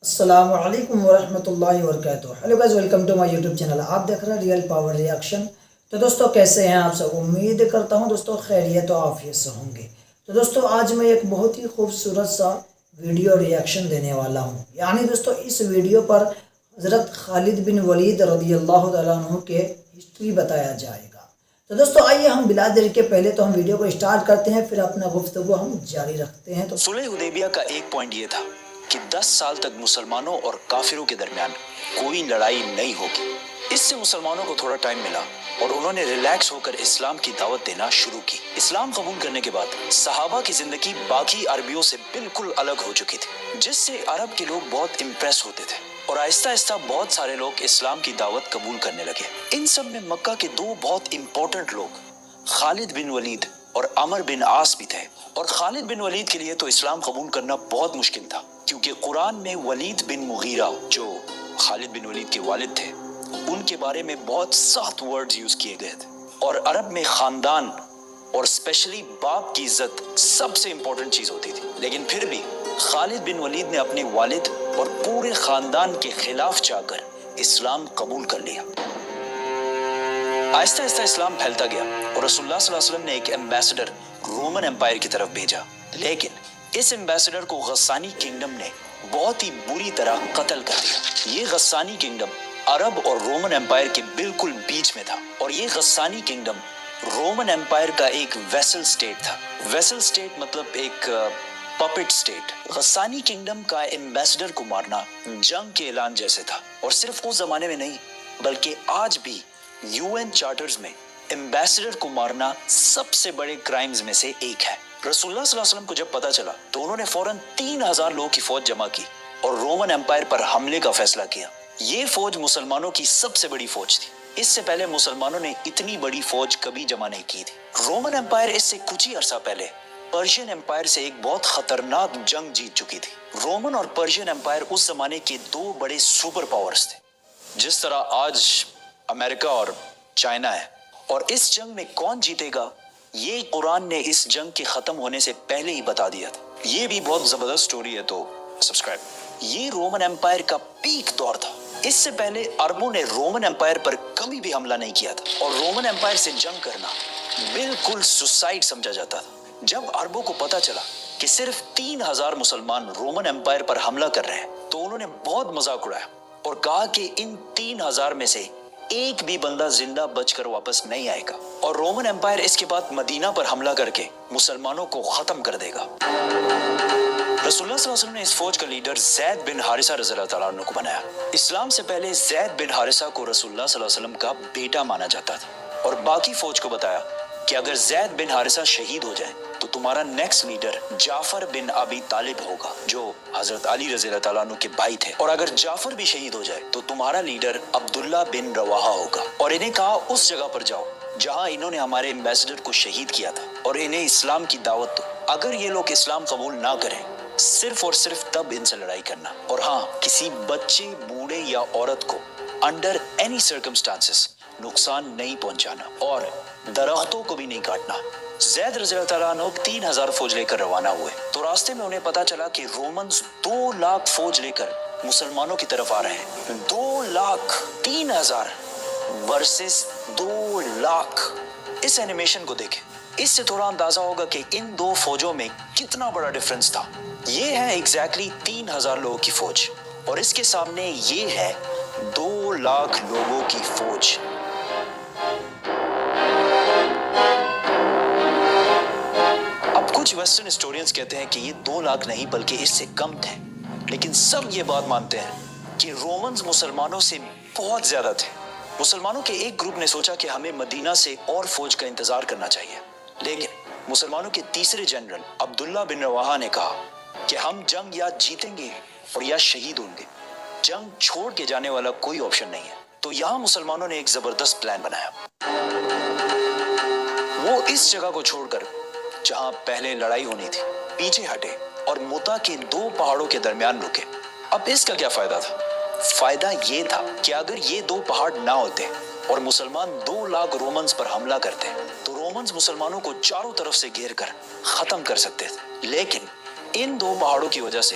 السلام علیکم ورحمۃ اللہ وبرکاتہ. Hello guys, welcome to my YouTube channel. آپ دیکھ رہے ہیں ریئل پاور ریاکشن. تو دوستو کیسے ہیں آپ سب؟ امید کرتا ہوں دوستو خیریت و عافیت سے ہوں گے. تو دوستو آج میں ایک بہت ہی خوبصورت سا ویڈیو ریاکشن دینے والا ہوں. یعنی دوستو اس ویڈیو پر حضرت خالد بن ولید رضی اللہ تعالیٰ عنہ کے ہسٹری بتایا جائے گا. تو دوستو آئیے ہم بلا دیر کے پہلے تو ہم ویڈیو کو اسٹارٹ کرتے ہیں، پھر اپنا گفتگو ہم جاری رکھتے ہیں. تو صلح حدیبیہ کا ایک پوائنٹ یہ تھا کہ 10 سال تک مسلمانوں اور کافروں کے درمیان کوئی لڑائی نہیں ہوگی. اس سے مسلمانوں کو تھوڑا ٹائم ملا اور انہوں نے ریلیکس ہو کر اسلام کی دعوت دینا شروع کی. اسلام قبول کرنے کے بعد صحابہ کی زندگی باقی عربیوں سے بالکل الگ ہو چکی تھی، جس سے عرب کے لوگ بہت امپریس ہوتے تھے اور آہستہ آہستہ بہت سارے لوگ اسلام کی دعوت قبول کرنے لگے. ان سب میں مکہ کے دو بہت امپورٹنٹ لوگ خالد بن ولید اور عمر بن عاص بھی تھے. اور خالد بن ولید کے لیے تو اسلام قبول کرنا بہت مشکل تھا، کیونکہ قرآن میں ولید بن مغیرہ جو خالد بن ولید کے والد تھے ان کے بارے میں بہت سخت ورڈز یوز کیے گئے تھے. اور عرب میں خاندان اور اسپیشلی باپ کی عزت سب سے امپورٹنٹ چیز ہوتی تھی. لیکن پھر بھی خالد بن ولید نے اپنے والد اور پورے خاندان کے خلاف جا کر اسلام قبول کر لیا. آہستہ آہستہ اسلام پھیلتا گیا اور رسول اللہ صلی اللہ علیہ وسلم نے ایک ایمبیسڈر رومن امپائر کی طرف بھیجا. لیکن اس ایمبیسڈر کو غسانی کنگڈم نے بہت ہی بری طرح قتل کر دیا. یہ غسانی کنگڈم عرب اور رومن امپائر کے بالکل بیچ میں تھا، اور یہ غسانی کنگڈم رومن امپائر کا ایک ویسل سٹیٹ تھا. ویسل سٹیٹ مطلب ایک پپٹ سٹیٹ. غسانی کنگڈم کا ایمبیسڈر کو مارنا جنگ کے اعلان جیسے تھا، اور صرف اس زمانے میں نہیں بلکہ آج بھی UN چارٹرز میں ایمبیسڈر کو مارنا سب سے بڑے کرائمز میں سے ایک ہے. رسول اللہ صلی اللہ علیہ وسلم کو جب پتا چلا تو انہوں نے فوراً 3000 لوگوں کی فوج جمع کی اور رومن امپائر پر حملے کا فیصلہ کیا. یہ فوج مسلمانوں کی سب سے بڑی فوج تھی. اس سے پہلے مسلمانوں نے اتنی بڑی فوج کبھی جمع نہیں کی تھی. رومن امپائر اس سے کچھ ہی عرصہ پہلے پرشین امپائر سے ایک بہت خطرناک جنگ جیت چکی تھی. رومن اور پرشین امپائر اس زمانے کے دو بڑے سپر پاورز تھے، جس طرح آج امریکہ اور چائنا ہے. اور اس جنگ میں کون جیتے گا یہ قرآن نے اس جنگ کے ختم ہونے سے پہلے ہی بتا دیا تھا. یہ بھی بہت زبردست سٹوری ہے، تو سبسکرائب. یہ رومن امپائر کا پیک دور تھا. اس سے پہلے عربوں نے رومن امپائر پر کبھی بھی حملہ نہیں کیا تھا، اور رومن امپائر سے جنگ کرنا بالکل سوسائڈ سمجھا جاتا تھا. جب عربوں کو پتا چلا کہ صرف 3000 مسلمان رومن امپائر پر حملہ کر رہے ہیں تو انہوں نے بہت مذاق اڑایا اور کہا کہ ان 3000 میں سے ایک بھی بندہ زندہ بچ کر واپس نہیں آئے گا، اور رومن امپائر اس کے بعد مدینہ پر حملہ کر کے مسلمانوں کو ختم کر دے گا. رسول اللہ صلی اللہ علیہ وسلم نے اس فوج کا لیڈر زید بن حارثہ رضی اللہ تعالیٰ عنہ کو بنایا. اسلام سے پہلے زید بن حارثہ کو رسول اللہ صلی اللہ علیہ وسلم کا بیٹا مانا جاتا تھا، اور باقی فوج کو بتایا کہ اگر زید بن حارثہ شہید ہو جائے تو تمہارا نیکسٹ لیڈر جعفر بن ابی طالب ہوگا، جو حضرت علی رضی اللہ تعالیٰ عنہ کے بھائی تھے. اور اگر جعفر بھی شہید ہو جائے تو تمہارا لیڈر عبداللہ بن رواحہ ہوگا. اور انہیں کہا اس جگہ پر جاؤ جہاں انہوں نے ہمارے ایمبیسڈر کو شہید کیا تھا، اور انہیں اسلام کی دعوت دو. اگر یہ لوگ اسلام قبول نہ کریں صرف اور صرف تب ان سے لڑائی کرنا، اور ہاں کسی بچے، بوڑھے یا عورت کو انڈر اینی سرکمسٹانسز نقصان نہیں پہنچانا، اور درختوں کو بھی نہیں کاٹنا. زید رضی اللہ تعالیٰ عنہ 3000 فوج لے کر روانہ ہوئے تو راستے میں انہیں پتا چلا کہ رومنز 2 لاکھ فوج لے کر مسلمانوں کی طرف آ رہے ہیں. 2 لاکھ 3000 ورسز 2 لاکھ. اس اینیمیشن کو دیکھیں، اس سے تھوڑا اندازہ ہوگا کہ ان دو فوجوں میں کتنا بڑا ڈیفرنس تھا. یہ ہے ایگزیکٹلی 3000 لوگوں کی فوج، اور اس کے سامنے یہ ہے 2 لاکھ لوگوں کی فوج. اب کچھ ویسٹرن ہسٹورینز کہتے ہیں کہ یہ 2 لاکھ نہیں بلکہ اس سے کم تھے، لیکن سب یہ بات مانتے ہیں کہ رومنز مسلمانوں سے بہت زیادہ تھے. مسلمانوں کے ایک گروپ نے سوچا کہ ہمیں مدینہ سے اور فوج کا انتظار کرنا چاہیے، لیکن مسلمانوں کے تیسرے جنرل عبداللہ بن رواحہ نے کہا کہ ہم جنگ یا جیتیں گے اور یا شہید ہوں گے، جنگ چھوڑ کے جانے والا کوئی آپشن نہیں ہے. تو یہاں مسلمانوں نے ایک زبردست پلان بنایا. وہ اس جگہ کو چھوڑ کر جہاں پہلے لڑائی ہونی تھی پیچھے ہٹے اور متا کے 2 پہاڑوں کے درمیان رکے. اب اس کا کیا فائدہ تھا؟ فائدہ یہ تھا کہ اگر یہ 2 پہاڑ نہ ہوتے اور مسلمان 2 لاکھ رومنز پر حملہ کرتے تو رومنز مسلمانوں کو چاروں طرف سے گھیر کر ختم کر سکتے تھے. لیکن ان 2 پہاڑوں کی وجہ سے